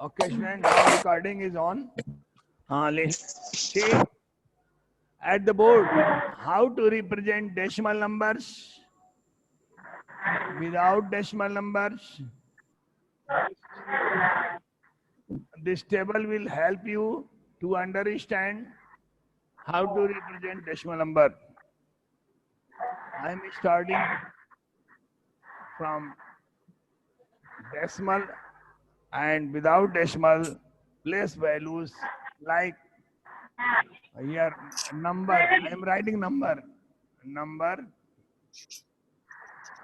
Okay, student, now recording is on. See at the board how to represent decimal numbers without decimal numbers. This table will help you to understand how to represent decimal number. I am starting from decimal and without decimal place values like here number. I am writing number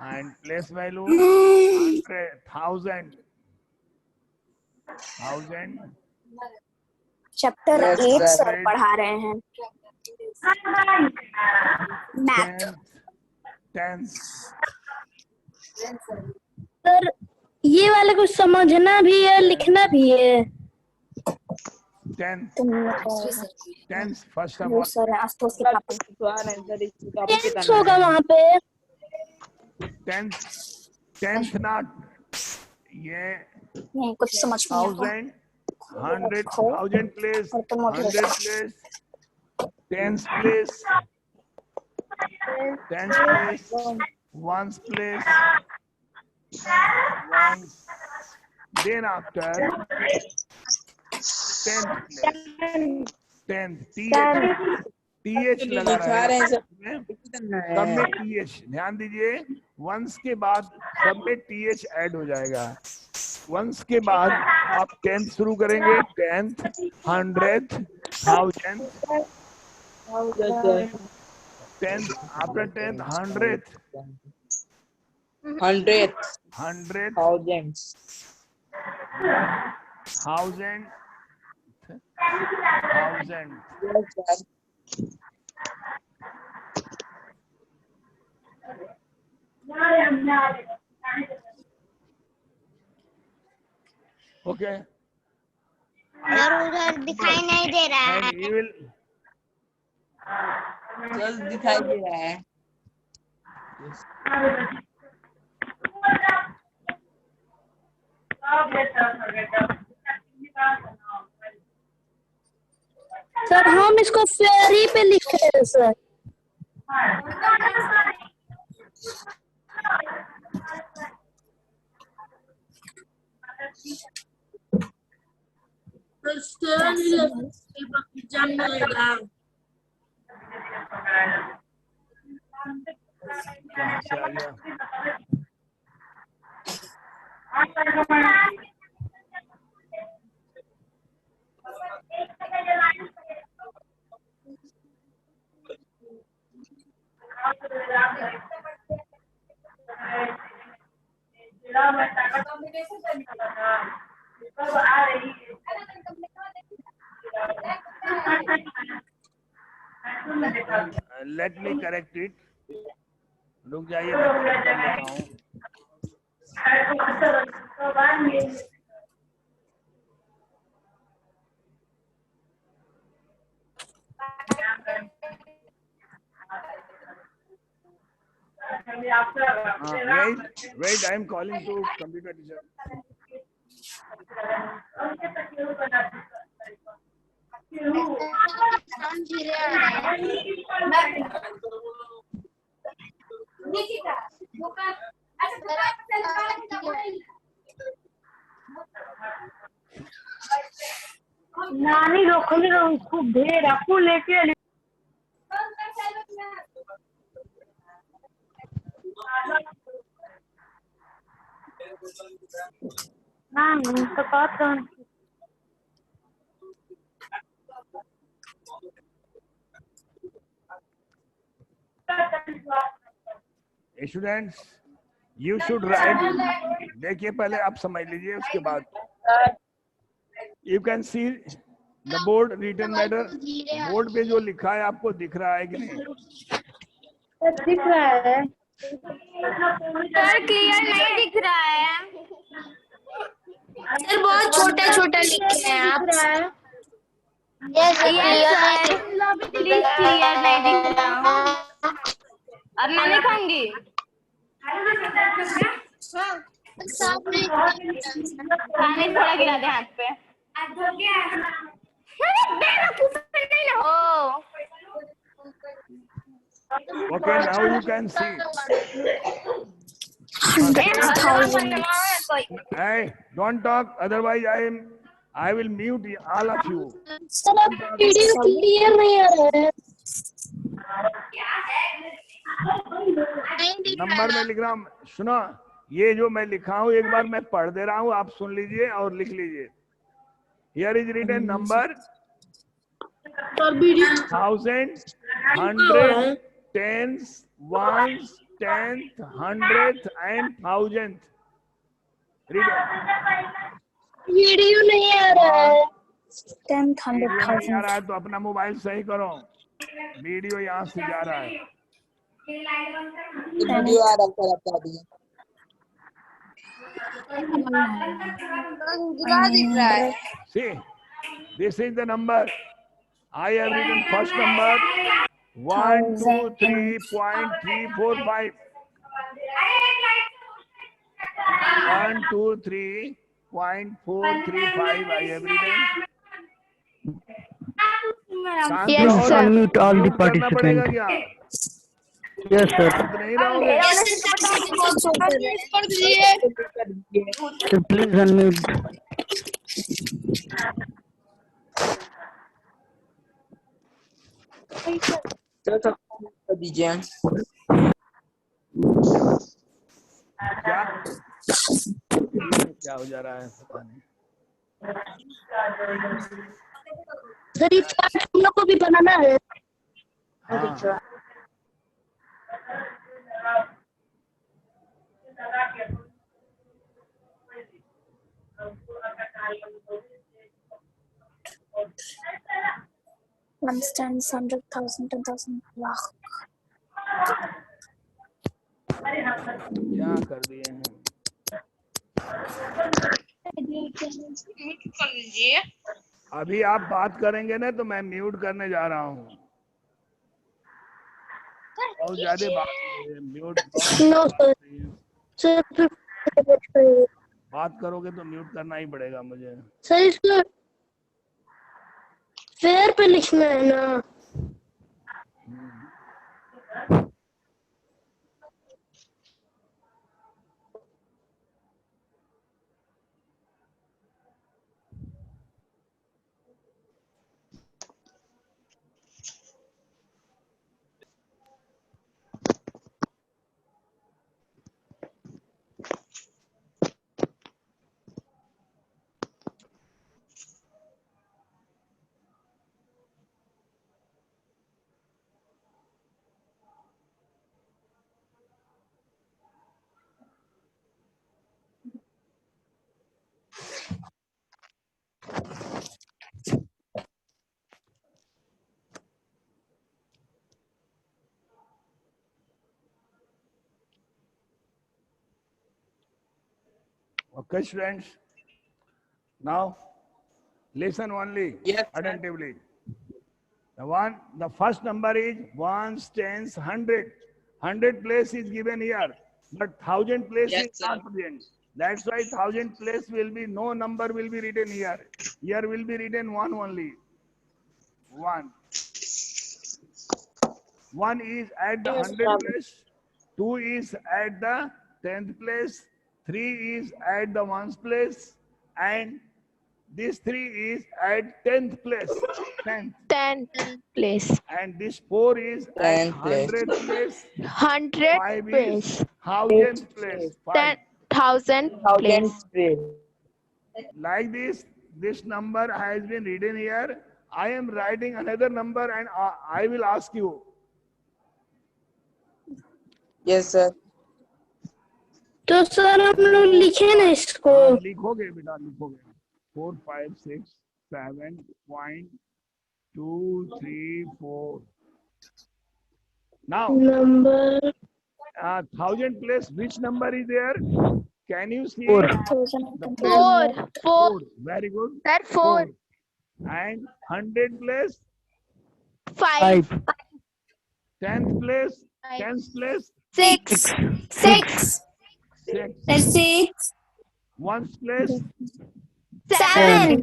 and place value 100, 1000. Chapter 8 sir 100, पढ़ा रहे हैं math. Tense. Sir ये वाले को समझना भी है, लिखना भी है। Tense first of all sir आज तो उसके पापा टेंस होगा वहाँ पे। टेंथ नॉट ये नहीं कुछ समझ में नहीं 1000 place, 100 place, tens place, ones place, ones. Then after 10th TH लगा रहा है सब में TH। ध्यान दीजिए वंस के बाद सब में TH ऐड हो जाएगा। वंस के बाद आप 10th शुरू करेंगे 10th 100th 1000th 10th after 10th 100th 1000 okay. उधर दिखाई नहीं दे रहा है। दिखाई दे रहा है। सर हम इसको फेरी पे लिख रहे हैं सर। कहाँ से आ गया? Let me correct it. रुक जाइए मैं correct कर लेता हूँ। Wait, I am calling to computer teacher. नानी रखले खूब ढेर आपको लेके तो बात स्टूडेंट्स यू शुड राइट। देखिए पहले आप समझ लीजिए उसके बाद you can see the board written matter. Board पे जो लिखा है आपको दिख रहा है कि नहीं? दिख रहा है सर क्लियर नहीं दिख रहा है सर बहुत छोटा छोटा लिखे हैं आप। प्लीज क्लियर नहीं दिख रहा। अब मैं लिखूंगी। पानी थोड़ा गिरा दे हाथ पे। ओ Okay, now you can see. 100,000. Hey, don't talk. Otherwise, I will mute all of you. Sir अब वीडियो क्लियर नहीं आ रहा है। नंबर में लिख रहा हूँ, सुनो, ये जो मैं लिखा हूँ एक बार मैं पढ़ दे रहा हूँ, आप सुन लीजिए और लिख लीजिए। Here is written number 1000, 100, tens, ones, tenth, hundredth and thousandth. Read it. Video नहीं आ रहा है। 10th, वीडियो नहीं आ 100,000. रहा है तो अपना मोबाइल सही करो, वीडियो यहाँ से जा रहा है। वीडियो आ रहा है आपका अभी। दिख रहा है। See, this is the number. I have written first number 123.345. 123.435. I have written. Yes, sir. Unmute all the करना पड़ेगा participants. क्या? Yes, sir. शांत नहीं रहोगे? So please unmute. कर दीजिए। क्या हो जा रहा है पता नहीं। सर ये चार्ट हम लोग को भी बनाना है। हाँ। Ones, tens, 100,000, 10,000. Wow. क्या कर दिए हैं? अभी आप बात करेंगे ना तो मैं म्यूट करने जा रहा हूँ। बहुत ज्यादा बात म्यूट। No sir. सर फिर बात करोगे तो म्यूट करना ही पड़ेगा मुझे। सर इसको फेयर पे लिखना है ना। Okay, students. Now, listen only Yes, sir. attentively. The first number is ones, tens, 100. 100 place is given here, but 1,000 place Yes, is sir. not present. That's why 1,000 place will be no number will be written here. Here will be written one only. One. One is at the 100 place. Two is at the 10th place. 3 is at the 1st place, and this 3 is at 10th place. 10th place. and this 4 is at 10th place. 100th place. 100 5 place. is 1000th place. 10,000 place. Like this number has been written here. I am writing another number and I will ask you. Yes, sir. तो sir हम लोग लिखे ना इसको। लिखोगे बेटा, लिखोगे 4 5 6 7.234. Now number 1,000 place, which number is there? Can you see? 4. 4. Very good. Sir, 4. And 100 place, 5. 10th place, 10th place, 6. 6. 6. That's 6. Ones place, 7.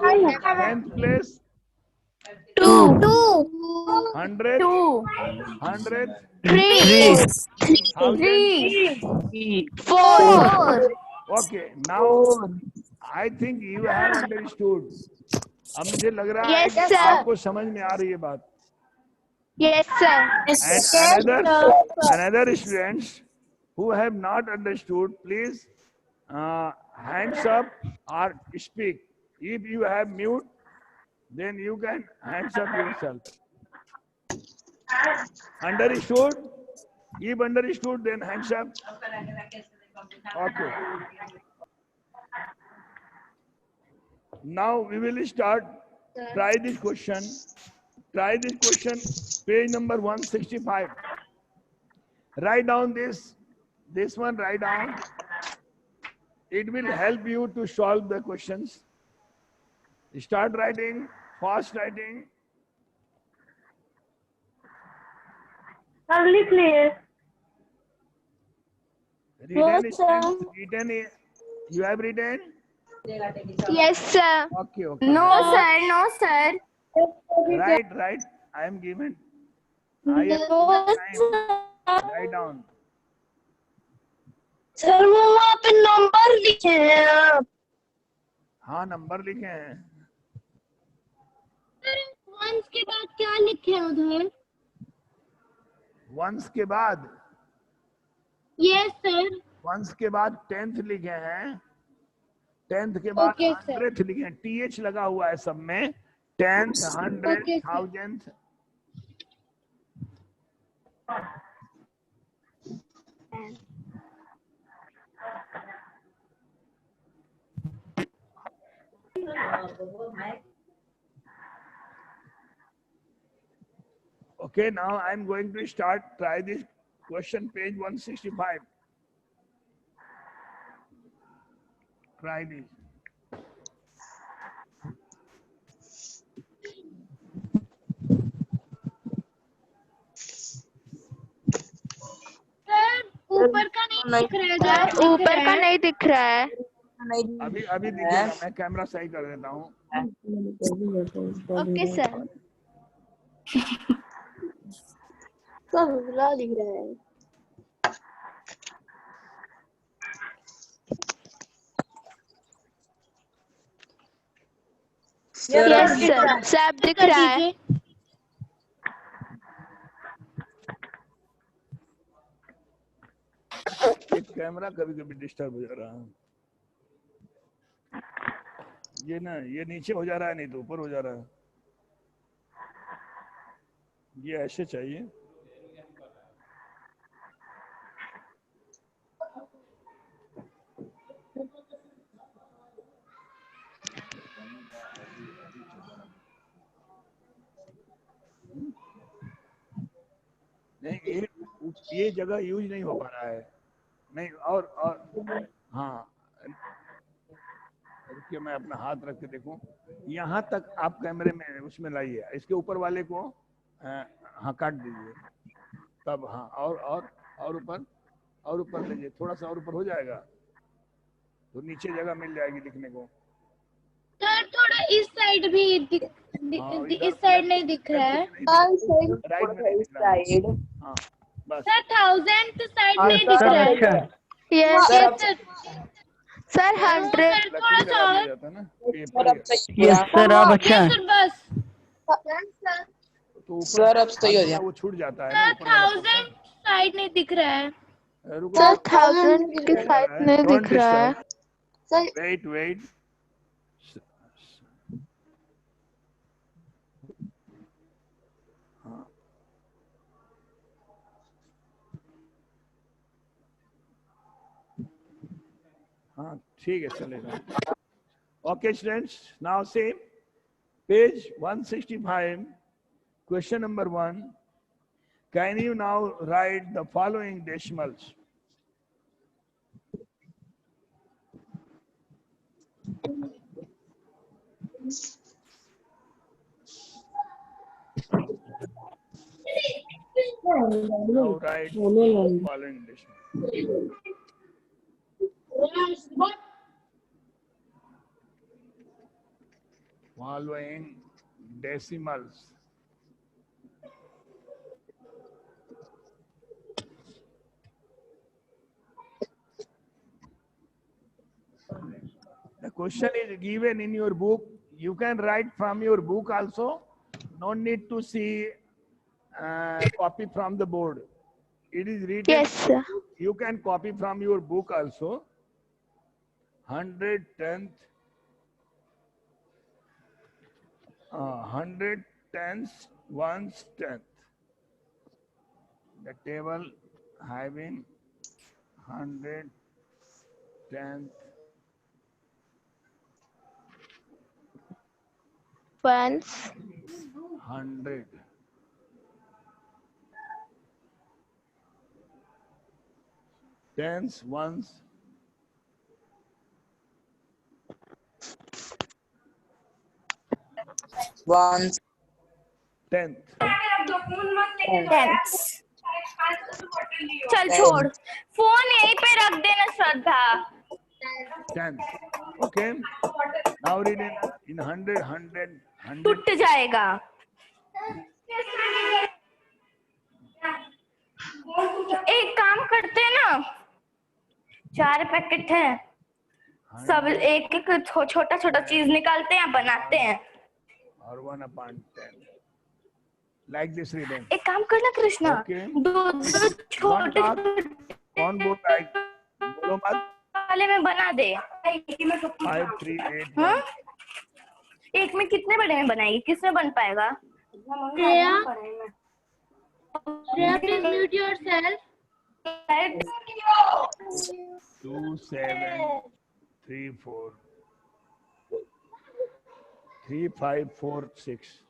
10th place, 2. 100th, 100th, 3. 1000th. 4. Okay, now I think you have understood. अब मुझे लग रहा है Yes, कि sir. आपको समझ में आ रही है बात. Yes, sir. And another students who have not understood, please hands up or speak. If you have mute, then you can hands up yourself. Understood? If understood, then hands up. Okay. Now we will start. Try this question. Try this question. Page number 165. Write down this one. Write down. It will help you to solve the questions. Start writing. Fast writing. अब लिख लिए। Written. You have written? Yes, sir. Okay, okay. No, sir. No, sir. Right. I am given. I am given time. Write down. Sir वो वहाँ पे number लिखे हैं आप। हाँ, नंबर लिखे हैं। वंस के बाद क्या लिखे हैं उधर? वंस के बाद? Yes sir. वंस के बाद 10th लिखे हैं। 10th के बाद Okay, sir. 100th लिखे हैं। TH लगा हुआ है सब में। 10th, 100th, Okay, sir. 1000th. Okay, now I am going to start. Try this question, page 165. Try this. Sir ऊपर का नहीं दिख रहा है। सर ऊपर का नहीं दिख रहा है। अभी दिखेगा। मैं कैमरा सही कर देता हूँ। Okay sir. सब बुरा दिख रहा है। यस सर, सब दिख रहा है। एक कैमरा कभी कभी डिस्टर्ब हो जा रहा है। ये नीचे हो जा रहा है, नहीं तो ऊपर हो जा रहा है। ये ऐसे चाहिए। नहीं, ये जगह यूज नहीं हो पा रहा है। नहीं, और हाँ, रुकिए, मैं अपना हाथ रख के देखूं। यहाँ तक आप कैमरे में उसमें लाइए। इसके ऊपर वाले को हाँ काट दीजिए। तब हाँ, और ऊपर लीजिए। थोड़ा सा और ऊपर हो जाएगा तो नीचे जगह मिल जाएगी लिखने को। सर थोड़ा इस साइड भी इस साइड नहीं दिख रहा है। राइट में नहीं दिख रहा है। हाँ, बस। सर 1000 साइड नहीं दिख रहा है। Yes sir, sir 100। थोड़ा सा और। जाता है ना पेपर। यस सर आप अच्छा है। सर बस तो सर अब सही हो गया। वो छूट जाता है सर ना ऊपर वाला 1000 साइड नहीं दिख रहा है। portion। रुको, सर 1000 की साइड नहीं दिख रहा है। वेट। हाँ ठीक है, चलेगा। Okay students, now same page 165, question number 1. Can you now write the following decimals? Now write following decimals. Following decimals. The question is given in your book. You can write from your book also. No need to see copy from the board. It is written. Yes, sir. You can copy from your book also. 110th. 110th, 1/10th. The table having 110th. Once. 100. Tens, ones. Ones. Tenth. Tens. चल छोड़, phone यहीं पे रख देना श्रद्धा. Tenth. Okay. Now read in 100, 100, 100. टूट जाएगा. एक काम करते हैं ना, 4 पैकेट है, सब एक एक छोटा छोटा चीज निकालते हैं, बनाते हैं. Or 1/10. Like this reading. एक काम करना कृष्णा, Okay. दो छोटे कौन बोल रहा है? बोलो मत. वाले में बना दे. 5, 3, 8. हाँ? एक में कितने बड़े में बनाएगी, किसमें बन पाएगा? Shreya, please mute yourself. 2, 7, 3, 4. 3, 5, 4, 6.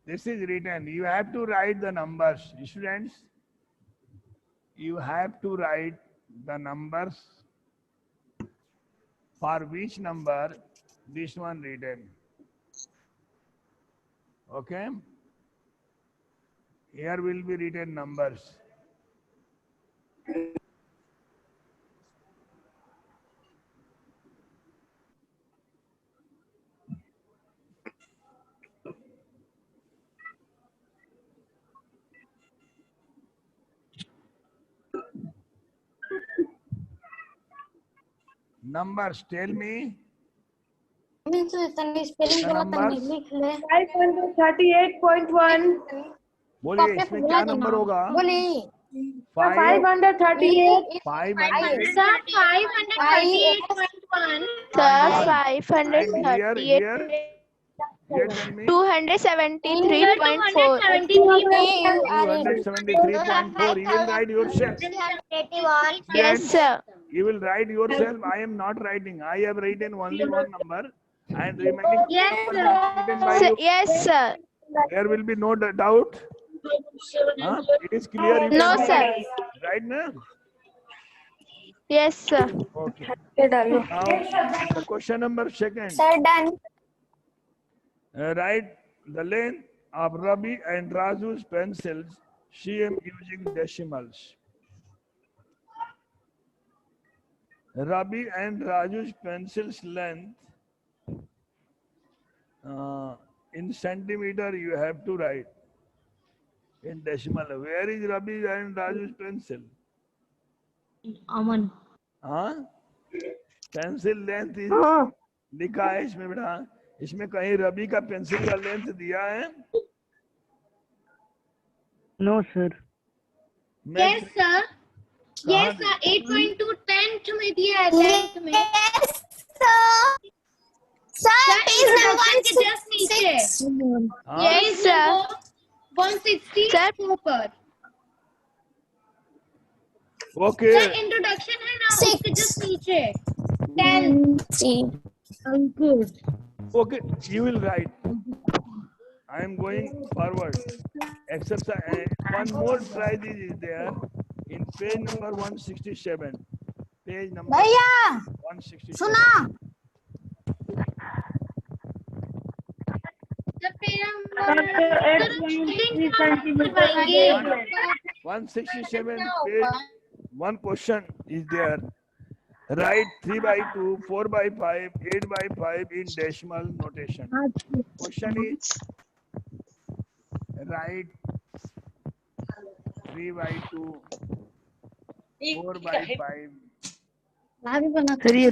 This is written. You have to write the numbers, students. You have to write the numbers for which number this one written. Okay. Here will be written numbers. Numbers, tell me. The numbers. 538.1. बोलिए इसमें क्या number होगा? 538. 500. Sir, 538.1. Sir, And 538. here tell me. 273.4. 273.4. You will write yourself. Yes, sir. You will write yourself. I am not writing. I have written only one number, and remaining Yes, numbers sir. are written by you. Yes, sir. There will be no doubt. Huh? It is clear. You No, can sir. Right now. Yes, sir. Okay. Now the question number second. Sir, done. Write the length of Rabi and Raju's pencils. CM using decimals. Rabi and Raju's pencils length in centimeter you have to write. In decimal. Where is Rabi and Raju's pencil? Aman. हाँ? Pencil length लिखा है इसमें बेटा. इसमें कहीं रवि का pencil का length दिया है? No, sir. Yes, sir. Yes, sir. 8.2 10th में दिया है, 10th में. Yes, sir. Sir, page number के just नीचे. हाँ? Yes, sir. 160 Sir. ऊपर. Okay. Sir, introduction है ना, उसके just नीचे. 10th. Good. Okay, you will write. I am going forward. Exercise. One more prize is there in page number 167. Page number 167. The pair 8.3 centimetre करवाएंगे 167 page, one question is there. Write 3 by 2, 4 by 5, 8 by 5 in decimal notation. Question is write 3 by 2, 4 by 5, sir ये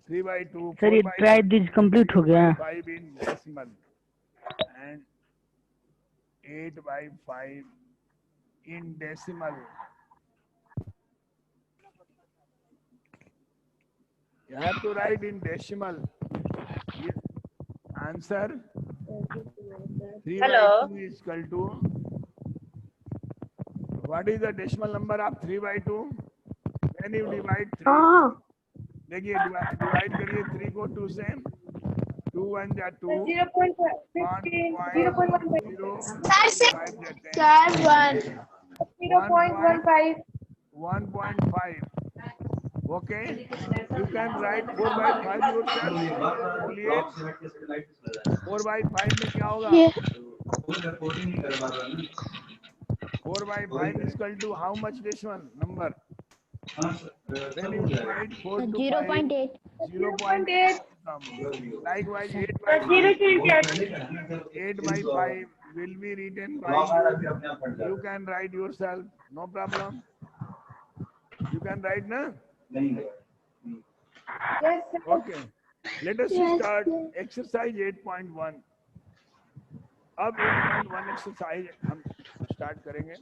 3 by 2, sir 4 ये by try this complete हो गया 5 in decimal and 8 by 5 in decimal. You have to write in decimal. Answer 3 by 2 is equal to, what is the decimal number of 3 by 2? When you divide 3, देखिए divide करिए 3 को 2 से, 2 1 जा 2, 1.05 देते हैं, 1.5. Okay, you can write 4 by 5 yourself. बोलिए 4 by 5 में क्या होगा? 4 by 5 is equal to how much decimal number? When you divide 4 to 5, 0.8 come. Likewise 8 by 5 will be written by you. You can write yourself, no problem. You can write, na? Okay. Let us start exercise 8.1. अब 8.1 exercise हम start करेंगे.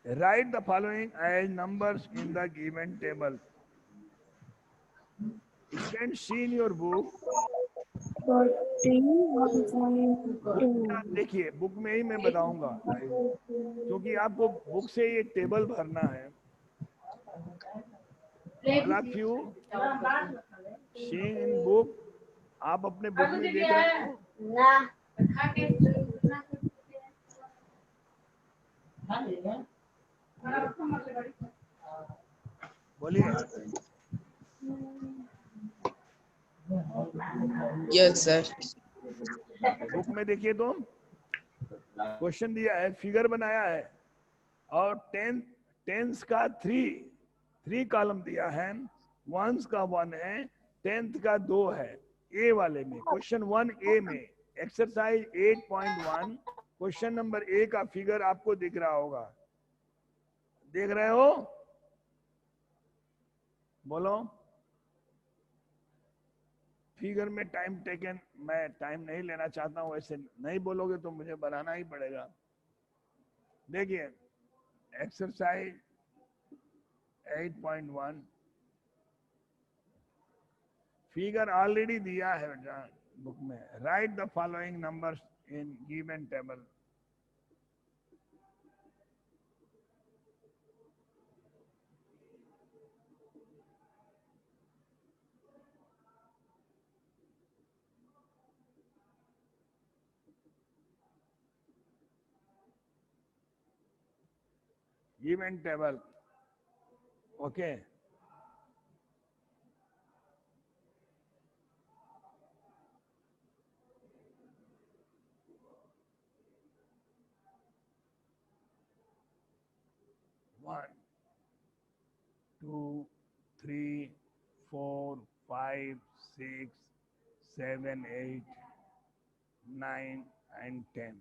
Write the following as numbers in the given table. Students, see in your book. देखिए book में ही मैं बताऊंगा क्योंकि आपको book से ये टेबल भरना है. All of you seeing in book, आप अपने बुक में देख रहे हो. बोलिए. Yes, sir. बुक में देखिए तो क्वेश्चन दिया है, फिगर बनाया है और टेंस का 3 कॉलम दिया है, वंस का 1 है, टेंथ का 2 है. ए वाले में क्वेश्चन 1A में एक्सरसाइज 8.1 क्वेश्चन नंबर ए का फिगर आपको दिख रहा होगा. देख रहे हो? बोलो. फिगर में टाइम टेकन, मैं टाइम नहीं लेना चाहता हूं, ऐसे नहीं बोलोगे तो मुझे बनाना ही पड़ेगा. देखिए एक्सरसाइज 8.1 फिगर ऑलरेडी दिया है बुक में. Right the following numbers in given table. Given table. Okay. One, 2, 3, 4, 5, 6, 7, 8, 9 and 10.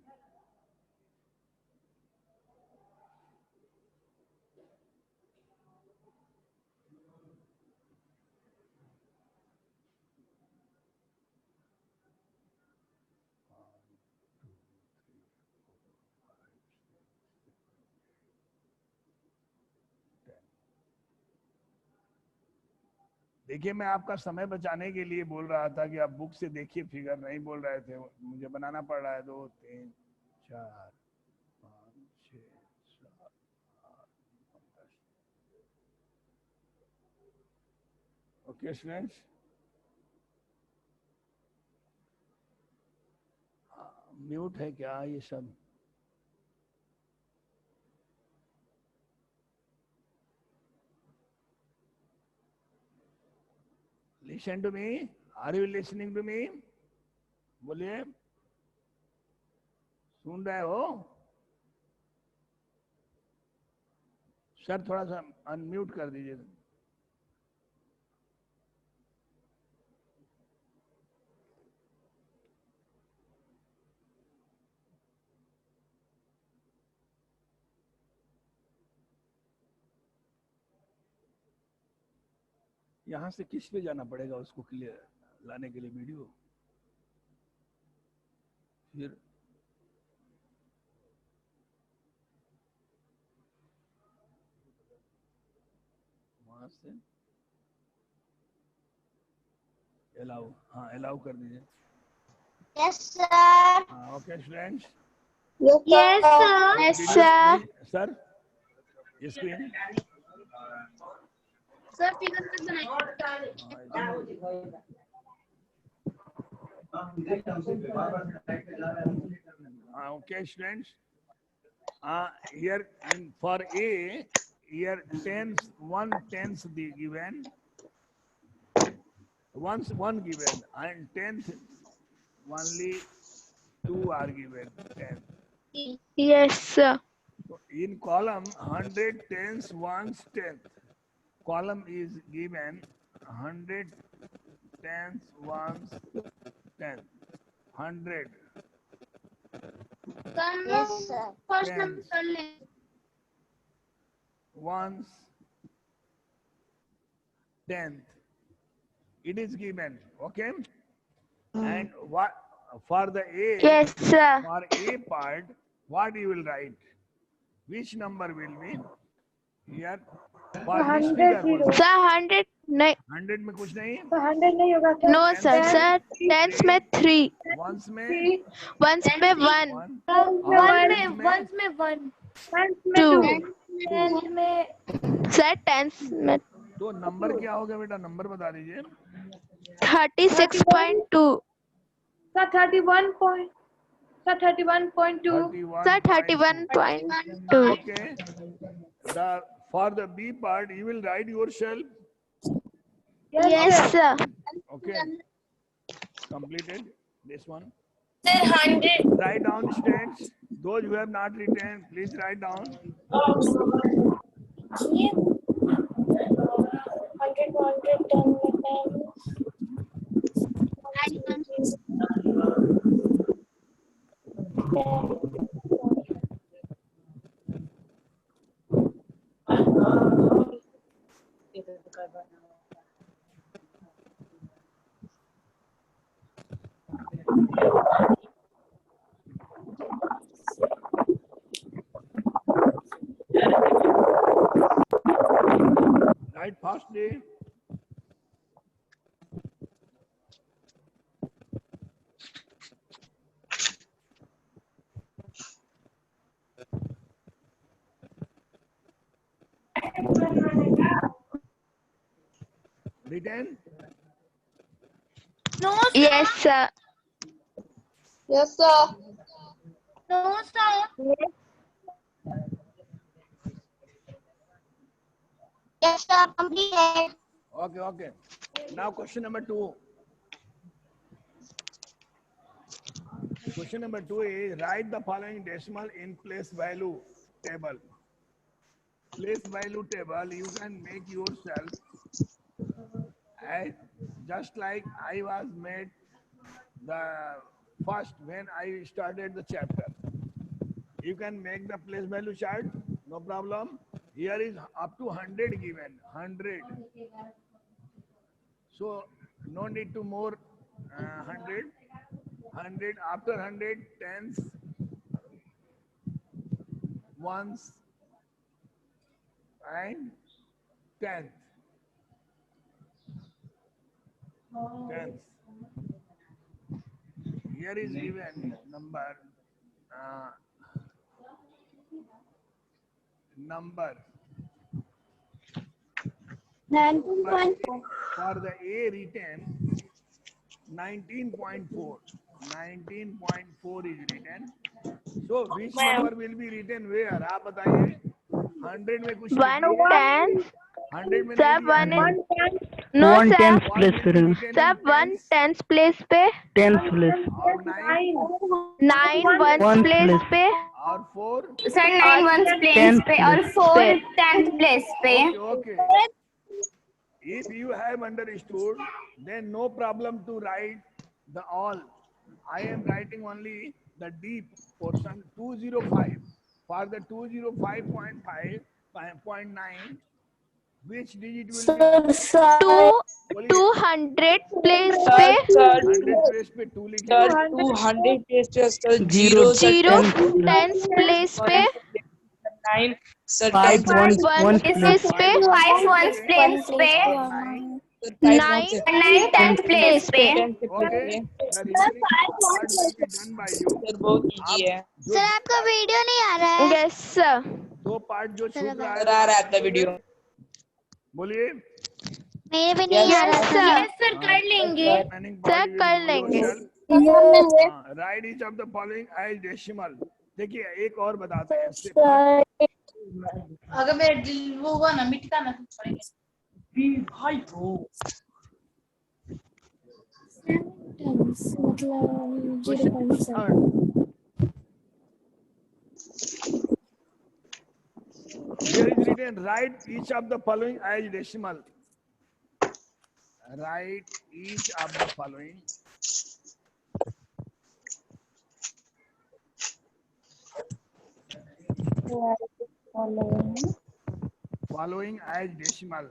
देखिए मैं आपका समय बचाने के लिए बोल रहा था कि आप बुक से देखिए, फिगर नहीं बोल रहे थे, मुझे बनाना पड़ रहा है. 2, 3, 4, 5, 6, 7, 8, 9, 10. Okay, students. म्यूट है क्या ये सब? Listen to me. Are you listening to me? बोलिए, सुन रहे हो? सर थोड़ा सा अनम्यूट कर दीजिए. यहाँ से किस पे जाना पड़ेगा उसको क्लियर लाने के लिए वीडियो? फिर वहां से अलाउ, हाँ अलाउ कर दीजिए. Yes, sir. हाँ okay students. Yes, sir. Yes, sir. Sir screen Sir, figure मत बनाइए. okay students, here in for A, here tens, 1/10 the given, once one given, and tenth only 2 are given. 10. Yes, sir. So in column 100 tens, ones, tenth, column is given 100 tens, ones, tenth, 100. Yes, sir. First number कर ले. Ones, tenth. It is given, okay? And what for the A? Yes, sir. For A part, what you will write? Which number will be here? For this figure, Sir, 100 नहीं. 100 में कुछ नहीं. 100 नहीं होगा sir. No, sir. Sir, tens में 3. Ones में Ones में 1. 1. Ones में 1. 2. Tens में. Sir, tens में. तो नंबर क्या होगा बेटा? नंबर बता दीजिए. 36.2. Sir 31.2. Sir, 31.2. Sir, 31.2. Okay. For the B part, you will write yourself. Yes, sir. Okay. Completed this one. Sir, 100. Write down students. Those who have not written, please write down. 100. Write fastly. Written? No, sir. Yes, sir. Yes, sir. No, sir. Yes, sir. Completed. Okay, okay. Now question number 2. Question number 2 is write the following decimal in place value table. Place value table you can make yourself, and just like I was made the first when I started the chapter. You can make the place value chart, no problem. Here is up to 100 given, 100. So no need to more 100. 100 after 100 tens, ones, and tenth. Tenth. Here is given number. 19.4. For the A written 19.4. 19.4 is written. So which number will be written where? आप बताइए. 100 में कुछ लिखिए. 1/10. 100 में सब नहीं लिखा है. नो 1/10 सर, प्लेस पे रहेगा. सब 1/10 प्लेस पे, 10th प्लेस. और 9 9 1 1 प्लेस प्लेस. पे, और 4. सर 9 1 प्लेस 10th पे और place. 4 10th प्लेस पे. Okay. If you have understood, then no problem to write the all. I am writing only the deep portion 205. For the 205.5.9, which digit will be? 200 place पे, 100 place पे 2 लिखिए. 200 page sir 0 0 10th place. 10 place पे, 9 sir 5 1 1 place पे, 5 1 place पे, 9 10 place पे. Okay. The remaining part will be done by you. Sir बहुत easy है. जो आपका वीडियो नहीं आ रहा है. Yes sir. 2 पार्ट जो छूट रहा सर आ रहा है आपका वीडियो. बोलिए. मेरे भी नहीं आ यस रहा. सर, सर कर लेंगे. सर कर लेंगे. Write each of the following as decimal. देखिए एक और बताते हैं इससे पहले. अगर मेरा दिल वो हुआ ना मिटका ना तो छोड़ेंगे. भाई तो मतलब Question 0.7. third. Here is written, write each of the following as decimal. Write each of the following. Following as decimal.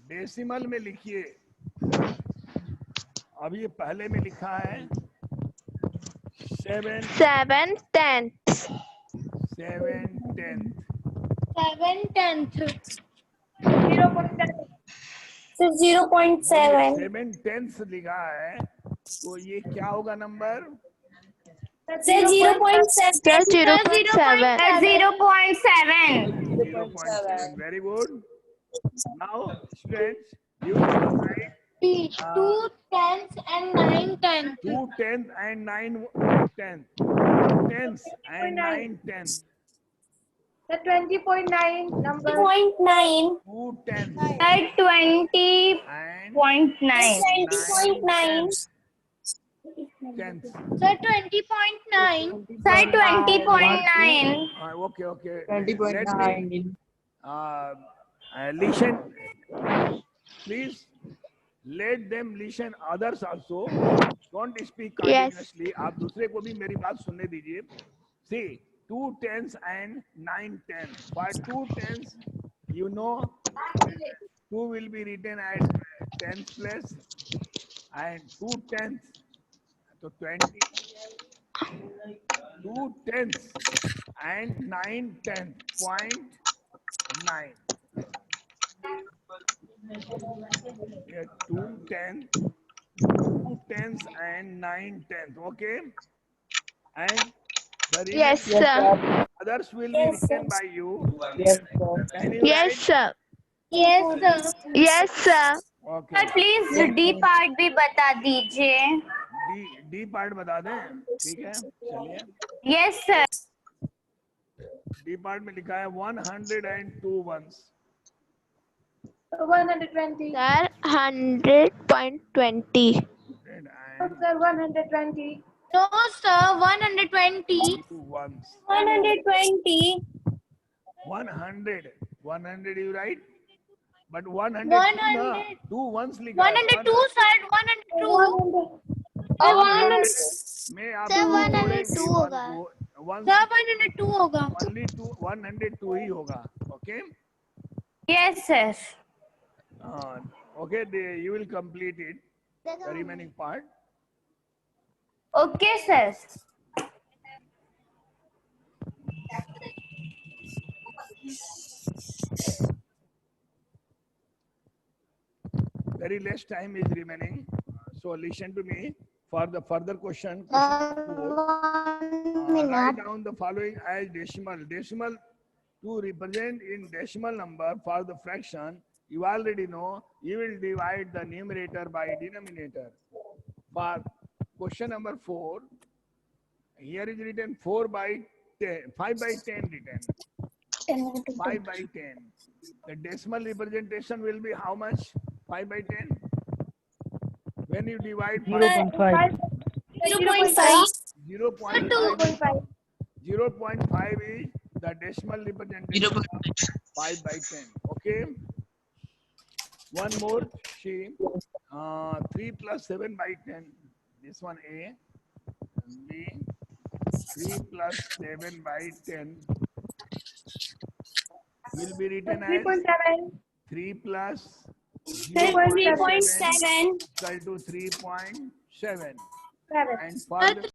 Decimal में लिखिए. अब ये पहले में लिखा है 7 7 10. 7 10. 7 10th. 0.7. 7 10 लिखा है तो ये क्या होगा number? Sir 0.7. Sir 0.7. 0.7. 0.7. Very good. Now, students, you will write 2 10th and 9 10th. 2 10th and 9 10th. 2 10th and 9 10th. The 20.9 number. 0.9. 2 10th Sir 20.9. and 20.9. 10th. Sir 20.9. Sir 20.9. Okay, okay. 20.9. Listen, please. Let them listen others also. Don't speak continuously. आप दूसरे को भी मेरी बात सुनने दीजिए. See, 2 10s and 9 10s. For 2 10s, you know, 2 will be written at 10th place, and 2 10s, so 20. 2 10s and 9 10th. 0.9. Yeah, 2 10s and 9 10th. Okay, and the Yes remaining sir. others will be written by you. Yes, sir. Can you Yes write? sir. Yes sir. Yes sir. Okay. Sir please D part भी बता दीजिए. D part बता दें. ठीक है, चलिए. Yes sir. D part में लिखा है 102 ones. 120. Sir 100.20. And Sir 120. No sir 120. 2 ones. 120. 100 you write, but 100 100. 2 ones लिखा है. 102 sir 102. 100. में आप Sir, 102 जोड़ेंगे होगा. one Sir 102 होगा. only 102 ही होगा. Okay. Yes sir. Okay, you will complete it, the remaining part. Okay sir. Very less time is remaining, so listen to me for the further question. Write down the following as decimal. Decimal to represent in decimal number for the fraction, you already know you will divide the numerator by denominator. For question number 4, here is written 4 by 10, 5 by 10 written. 5 by 10. The decimal representation will be how much? 5 by 10? When you divide 0.5. 0.5. 0.5. 0.5 is the decimal representation of 5 by 10. Okay. One more. See, 3 plus 7 by 10. This one A. B. 3 plus 7 by 10 will be written as 3 plus 0.7 equal to 3.7. And for the